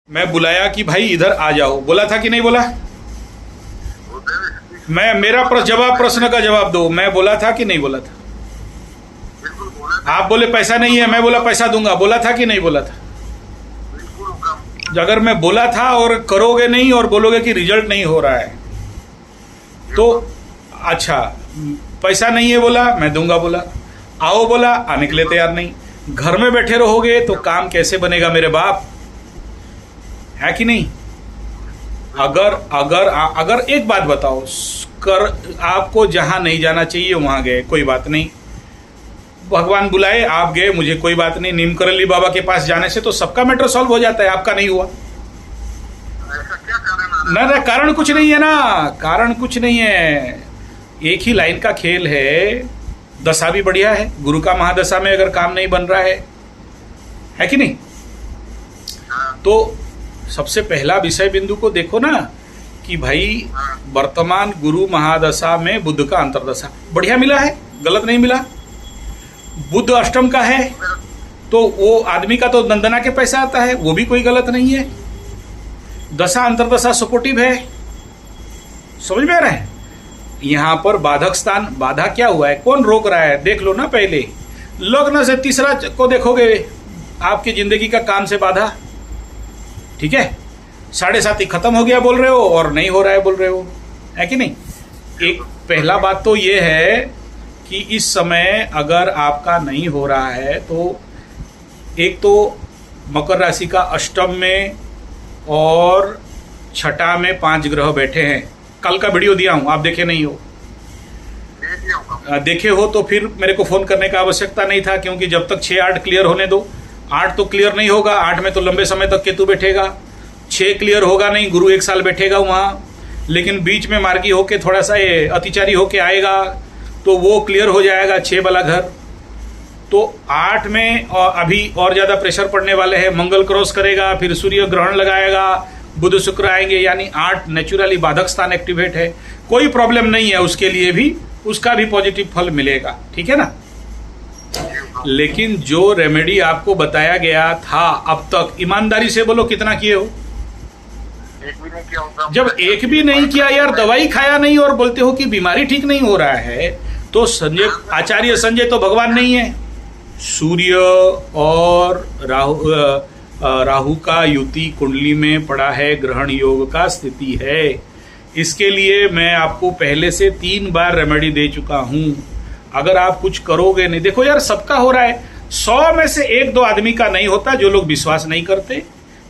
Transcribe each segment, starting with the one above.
मैं बुलाया कि भाई इधर आ जाओ, बोला था कि नहीं बोला? मैं मेरा प्रश्न का जवाब दो। मैं बोला था कि नहीं बोला था? आप बोले पैसा नहीं है, मैं बोला पैसा दूंगा। बोला था कि नहीं बोला था? अगर मैं बोला था और करोगे नहीं और बोलोगे कि रिजल्ट नहीं हो रहा है तो अच्छा, पैसा नहीं है बोला, मैं दूंगा बोला, आओ बोला, आने के लिए तैयार नहीं। घर में बैठे रहोगे तो काम कैसे बनेगा मेरे बाप, है कि नहीं? अगर एक बात बताओ, आपको जहां नहीं जाना चाहिए वहां गए, कोई बात नहीं, भगवान बुलाए आप गए, मुझे कोई बात नहीं। नीमकरली बाबा के पास जाने से तो सबका मैटर सॉल्व हो जाता है, आपका नहीं हुआ ना। कारण कुछ नहीं है ना, कारण कुछ नहीं है, एक ही लाइन का खेल है। दशा भी बढ़िया है, गुरु का महादशा में अगर काम नहीं बन रहा है कि नहीं? तो सबसे पहला विषय बिंदु को देखो ना कि भाई वर्तमान गुरु महादशा में बुध का अंतर्दशा बढ़िया मिला है, गलत नहीं मिला। बुध अष्टम का है तो वो आदमी का तो नंदना के पैसा आता है, वो भी कोई गलत नहीं है। दशा अंतर्दशा सपोर्टिव है, समझ में आ रहा है? यहां पर बाधक स्थान, बाधा क्या हुआ है, कौन रोक रहा है, देख लो ना। पहले लग्न से तीसरा को देखोगे, आपकी जिंदगी का काम से बाधा, ठीक है। 7.5 खत्म हो गया बोल रहे हो और नहीं हो रहा है बोल रहे हो, है कि नहीं? एक पहला बात तो ये है कि इस समय अगर आपका नहीं हो रहा है तो एक तो मकर राशि का अष्टम में और छठा में 5 ग्रह बैठे हैं। कल का वीडियो दिया हूं, आप देखे नहीं हो? देखे हो तो फिर मेरे को फोन करने का आवश्यकता नहीं था, क्योंकि जब तक 6-8 क्लियर होने दो। 8 तो क्लियर नहीं होगा, 8 में तो लंबे समय तक केतु बैठेगा। 6 क्लियर होगा नहीं, गुरु 1 साल बैठेगा वहां, लेकिन बीच में मार्गी होके थोड़ा सा ये अतिचारी होके आएगा तो वो क्लियर हो जाएगा 6 वाला घर। तो 8 में अभी और ज्यादा प्रेशर पड़ने वाले हैं। मंगल क्रॉस करेगा, फिर सूर्य ग्रहण लगाएगा, बुध शुक्र आएंगे, यानी 8 नेचुरली बाधक स्थान एक्टिवेट है। कोई प्रॉब्लम नहीं है उसके लिए भी, उसका भी पॉजिटिव फल मिलेगा, ठीक है ना। लेकिन जो रेमेडी आपको बताया गया था अब तक, ईमानदारी से बोलो कितना किए हो? एक भी नहीं किया होगा। जब एक भी नहीं किया यार, दवाई खाया नहीं और बोलते हो कि बीमारी ठीक नहीं हो रहा है, तो संजय आचार्य संजय तो भगवान नहीं है। सूर्य और राहु का युति कुंडली में पड़ा है, ग्रहण योग का स्थिति है। इसके लिए मैं आपको पहले से 3 बार रेमेडी दे चुका हूं। अगर आप कुछ करोगे नहीं, देखो यार सबका हो रहा है, 100 में से 1-2 आदमी का नहीं होता, जो लोग विश्वास नहीं करते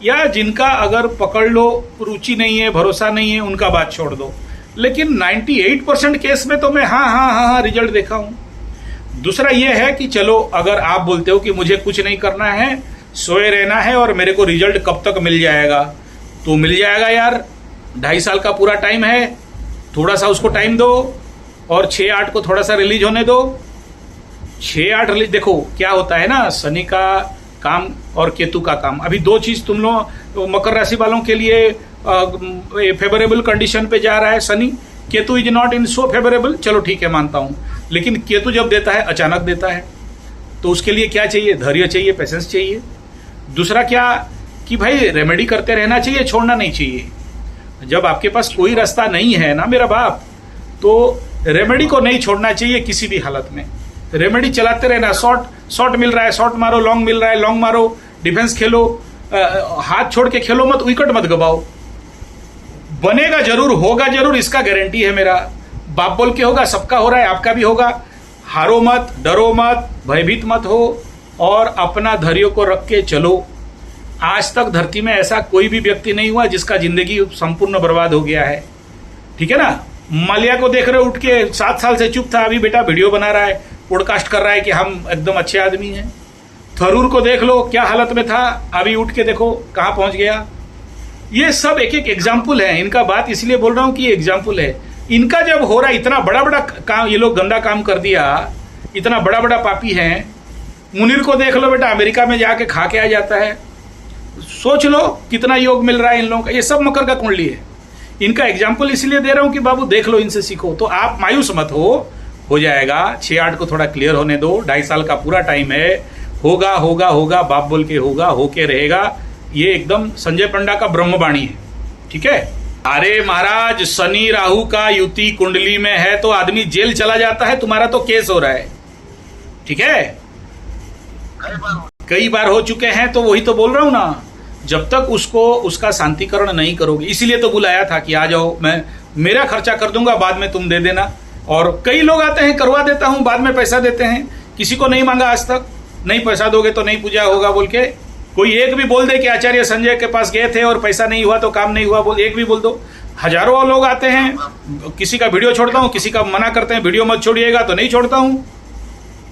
या जिनका अगर पकड़ लो रुचि नहीं है, भरोसा नहीं है, उनका बात छोड़ दो। लेकिन 98% केस में तो मैं हाँ रिजल्ट देखा हूं। दूसरा यह है कि चलो अगर आप बोलते हो कि मुझे कुछ नहीं करना है, सोए रहना है और मेरे को रिजल्ट कब तक मिल जाएगा, तो मिल जाएगा यार। 2.5 साल का पूरा टाइम है, थोड़ा सा उसको टाइम दो और 6-8 को थोड़ा सा रिलीज होने दो। 6-8 रिलीज, देखो क्या होता है ना, शनि का काम और केतु का काम। अभी 2 चीज तुम लोग मकर राशि वालों के लिए फेवरेबल कंडीशन पे जा रहा है Shani. Ketu is not in so favourable, चलो ठीक है मानता हूं, लेकिन केतु जब देता है अचानक देता है, तो उसके लिए क्या चाहिए? धैर्य चाहिए, पेशेंस चाहिए। दूसरा क्या कि भाई रेमेडी करते रहना चाहिए, छोड़ना नहीं चाहिए। जब आपके पास कोई रास्ता नहीं है ना मेरा बाप, तो रेमेडी को नहीं छोड़ना चाहिए किसी भी हालत में। रेमेडी चलाते रहना। शॉर्ट मिल रहा है शॉर्ट मारो, लॉन्ग मिल रहा है लॉन्ग मारो, डिफेंस खेलो, हाथ छोड़ के खेलो मत, विकेट मत गवाओ। बनेगा जरूर, होगा जरूर, इसका गारंटी है मेरा। बाप बोल के होगा, सबका हो रहा है, आपका भी होगा। हारो मत, डरो मत, भयभीत मत हो और अपना धैर्य को रख के चलो। आज तक धरती में ऐसा कोई भी व्यक्ति नहीं हुआ जिसका जिंदगी संपूर्ण बर्बाद हो गया है, ठीक है ना। माल्या को देख रहे हो, उठ के 7 साल से चुप था, अभी बेटा वीडियो बना रहा है, पॉडकास्ट कर रहा है कि हम एकदम अच्छे आदमी हैं। थरूर को देख लो, क्या हालत में था, अभी उठ के देखो कहां पहुंच गया। ये सब एक एग्जाम्पल है, इनका बात इसलिए बोल रहा हूं कि एग्जाम्पल है। इनका जब हो रहा है, इतना बड़ा काम ये लोग गंदा काम कर दिया, इतना बड़ा पापी है। मुनीर को देख लो बेटा, अमेरिका में जाके खा के आ जाता है, सोच लो कितना योग मिल रहा है इन लोगों का। ये सब मकर का कुंडली है। इनका एग्जाम्पल इसलिए दे रहा हूं कि बाबू देख लो, इनसे सीखो। तो आप मायूस मत हो जाएगा। 6-8 को थोड़ा क्लियर होने दो, 2.5 साल का पूरा टाइम है, होगा, बाप बोल के होगा, होके रहेगा। ये एकदम संजय पंडा का ब्रह्मवाणी है, ठीक है। अरे महाराज, शनि राहु का युति कुंडली में है तो आदमी जेल चला जाता है, तुम्हारा तो केस हो रहा है, ठीक है। कई बार हो चुके हैं, तो वही तो बोल रहा हूं ना, जब तक उसका शांतिकरण नहीं करोगे, इसीलिए तो बुलाया था कि आ जाओ, मैं मेरा खर्चा कर दूंगा, बाद में तुम दे देना। और कई लोग आते हैं, करवा देता हूं, बाद में पैसा देते हैं। किसी को नहीं मांगा आज तक, नहीं पैसा दोगे तो नहीं पूजा होगा बोल के। कोई एक भी बोल दे कि आचार्य संजय के पास गए थे और पैसा नहीं हुआ तो काम नहीं हुआ, बोल एक भी बोल दो। हजारों लोग आते हैं, किसी का वीडियो छोड़ता हूं, किसी का मना करते हैं वीडियो मत छोड़िएगा, तो नहीं छोड़ता हूं,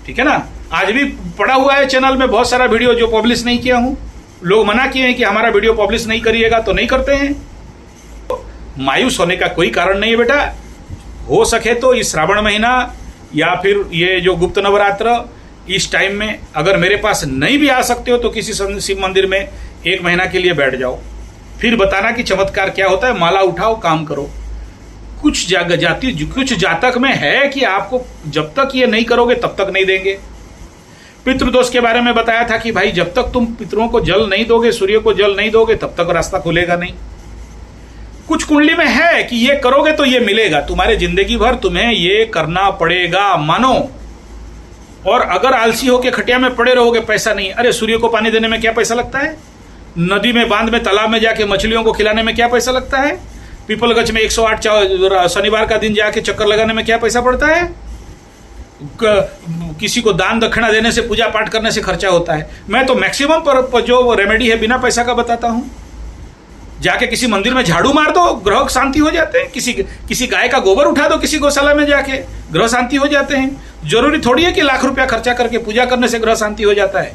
ठीक है ना। आज भी पड़ा हुआ है चैनल में बहुत सारा वीडियो जो पब्लिश नहीं किया हूं। लोग मना किए हैं कि हमारा वीडियो पब्लिश नहीं करिएगा, तो नहीं करते हैं। मायूस होने का कोई कारण नहीं है बेटा। हो सके तो इस श्रावण महीना या फिर ये जो गुप्त नवरात्र, इस टाइम में अगर मेरे पास नहीं भी आ सकते हो तो किसी शिव मंदिर में 1 महीना के लिए बैठ जाओ, फिर बताना कि चमत्कार क्या होता है। माला उठाओ, काम करो। कुछ कुछ जातक में है कि आपको जब तक ये नहीं करोगे तब तक नहीं देंगे। पितृदोष के बारे में बताया था कि भाई जब तक तुम पितरों को जल नहीं दोगे, सूर्य को जल नहीं दोगे, तब तक रास्ता खुलेगा नहीं। कुछ कुंडली में है कि ये करोगे तो ये मिलेगा, तुम्हारे जिंदगी भर तुम्हें ये करना पड़ेगा, मानो। और अगर आलसी होके खटिया में पड़े रहोगे, पैसा नहीं। अरे सूर्य को पानी देने में क्या पैसा लगता है? नदी में, बांध में, तालाब में जाके मछलियों को खिलाने में क्या पैसा लगता है? पीपलगंज में 108 शनिवार का दिन जाके चक्कर लगाने में क्या पैसा पड़ता है? किसी को दान दक्षिणा देने से, पूजा पाठ करने से खर्चा होता है। मैं तो मैक्सिमम पर जो रेमेडी है बिना पैसा का बताता हूं। जाके किसी मंदिर में झाड़ू मार दो, ग्रह शांति हो जाते हैं। किसी गाय का गोबर उठा दो किसी गौशाला में जाके, ग्रह शांति हो जाते हैं। जरूरी थोड़ी है कि लाख रुपया खर्चा करके पूजा करने से ग्रह शांति हो जाता है,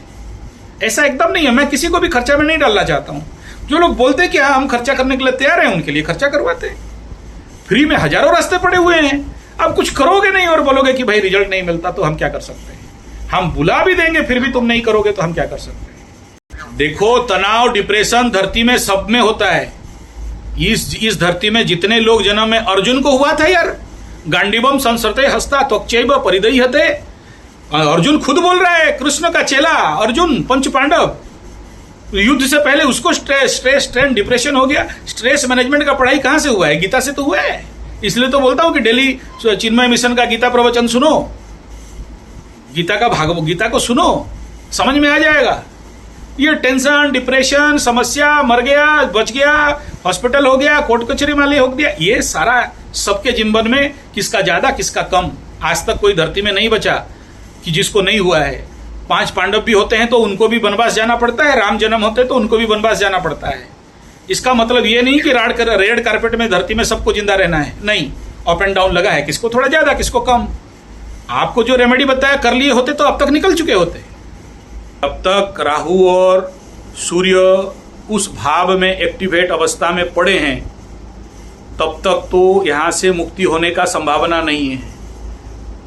ऐसा एकदम नहीं है। मैं किसी को भी खर्चा में नहीं डालना चाहता हूं। जो लोग बोलते हैं कि हाँ हम खर्चा करने के लिए तैयार हैं, उनके लिए खर्चा करवाते हैं। फ्री में हजारों रास्ते पड़े हुए हैं। अब कुछ करोगे नहीं और बोलोगे कि भाई रिजल्ट नहीं मिलता, तो हम क्या कर सकते हैं? हम बुला भी देंगे फिर भी तुम नहीं करोगे, तो हम क्या कर सकते हैं? देखो, तनाव, डिप्रेशन धरती में सब में होता है। इस धरती में जितने लोग जन्म में, अर्जुन को हुआ था यार, गांडीवम संसरते हस्ता त्वचैव परिदह्यते। अर्जुन खुद बोल रहा है, कृष्ण का चेला अर्जुन, पंच पांडव, युद्ध से पहले उसको स्ट्रेस डिप्रेशन हो गया। स्ट्रेस मैनेजमेंट का पढ़ाई कहां से हुआ है? गीता से तो हुआ है। इसलिए तो बोलता हूं कि डेली चिन्मय मिशन का गीता प्रवचन सुनो, गीता को सुनो, समझ में आ जाएगा। ये टेंशन, डिप्रेशन, समस्या, मर गया, बच गया, हॉस्पिटल हो गया, कोर्ट कचहरी वाले हो गया, ये सारा सबके जीवन में किसका ज्यादा किसका कम, आज तक कोई धरती में नहीं बचा कि जिसको नहीं हुआ है। 5 पांडव भी होते हैं तो उनको भी वनवास जाना पड़ता है, राम जन्म होते तो उनको भी वनवास जाना पड़ता है। इसका मतलब ये नहीं कि रेड कारपेट में धरती में सबको जिंदा रहना है, नहीं। अप एंड डाउन लगा है, किसको थोड़ा ज्यादा, किसको कम। आपको जो रेमेडी बताया कर लिए होते तो अब तक निकल चुके होते। अब तक राहु और सूर्य उस भाव में एक्टिवेट अवस्था में पड़े हैं, तब तक तो यहां से मुक्ति होने का संभावना नहीं है।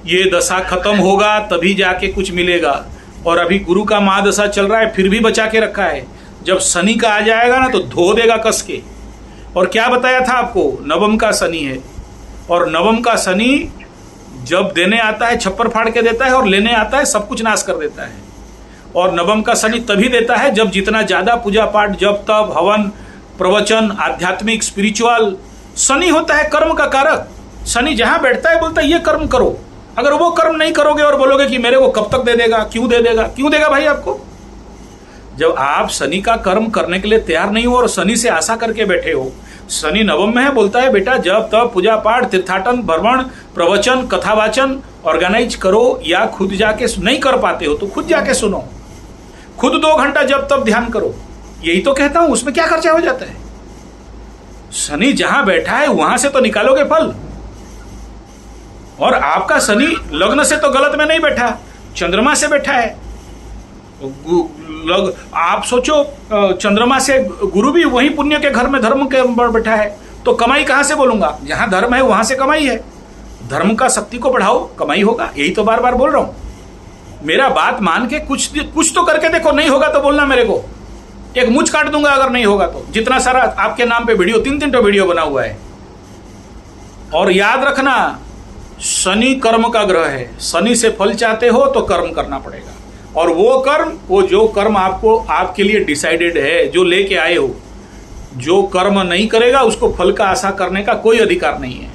ये दशा खत्म होगा तभी जाके कुछ मिलेगा। और अभी गुरु का महादशा चल रहा है, फिर भी बचा के रखा है। जब शनि का आ जाएगा ना तो धो देगा कस के। और क्या बताया था आपको, नवम का शनि है। और नवम का शनि जब देने आता है छप्पर फाड़ के देता है, और लेने आता है सब कुछ नाश कर देता है। और नवम का शनि तभी देता है जब जितना ज्यादा पूजा पाठ, जब तब, हवन, प्रवचन, आध्यात्मिक, स्पिरिचुअल। शनि होता है कर्म का कारक। शनि जहां बैठता है बोलता है ये कर्म करो। अगर वो कर्म नहीं करोगे और बोलोगे कि मेरे को कब तक दे देगा, क्यों दे देगा? क्यों देगा भाई आपको? जब आप शनि का कर्म करने के लिए तैयार नहीं हो और शनि से आशा करके बैठे हो। शनि नवम में है, बोलता है बेटा जब तब पूजा पाठ, तीर्थाटन, भ्रमण, प्रवचन, कथावाचन ऑर्गेनाइज करो, या खुद जाके नहीं कर पाते हो तो खुद जाके सुनो, खुद 2 घंटा जब तब ध्यान करो। यही तो कहता हूं, उसमें क्या खर्चा हो जाता है? शनि जहां बैठा है वहां से तो निकालोगे फल। और आपका शनि लग्न से तो गलत में नहीं बैठा, चंद्रमा से बैठा है। आप सोचो, चंद्रमा से गुरु भी वही पुण्य के घर में धर्म के बैठा है, तो कमाई कहां से बोलूंगा? जहां धर्म है वहां से कमाई है। धर्म का शक्ति को बढ़ाओ, कमाई होगा। यही तो बार बार बोल रहा हूं। मेरा बात मान के कुछ तो करके देखो। नहीं होगा तो बोलना मेरे को, एक मुझ काट दूंगा अगर नहीं होगा तो। जितना सारा आपके नाम पे वीडियो, 3 तो वीडियो बना हुआ है। और याद रखना, शनि कर्म का ग्रह है। शनि से फल चाहते हो तो कर्म करना पड़ेगा। और वो जो कर्म आपको आपके लिए डिसाइडेड है, जो लेके आए हो, जो कर्म नहीं करेगा उसको फल का आशा करने का कोई अधिकार नहीं है।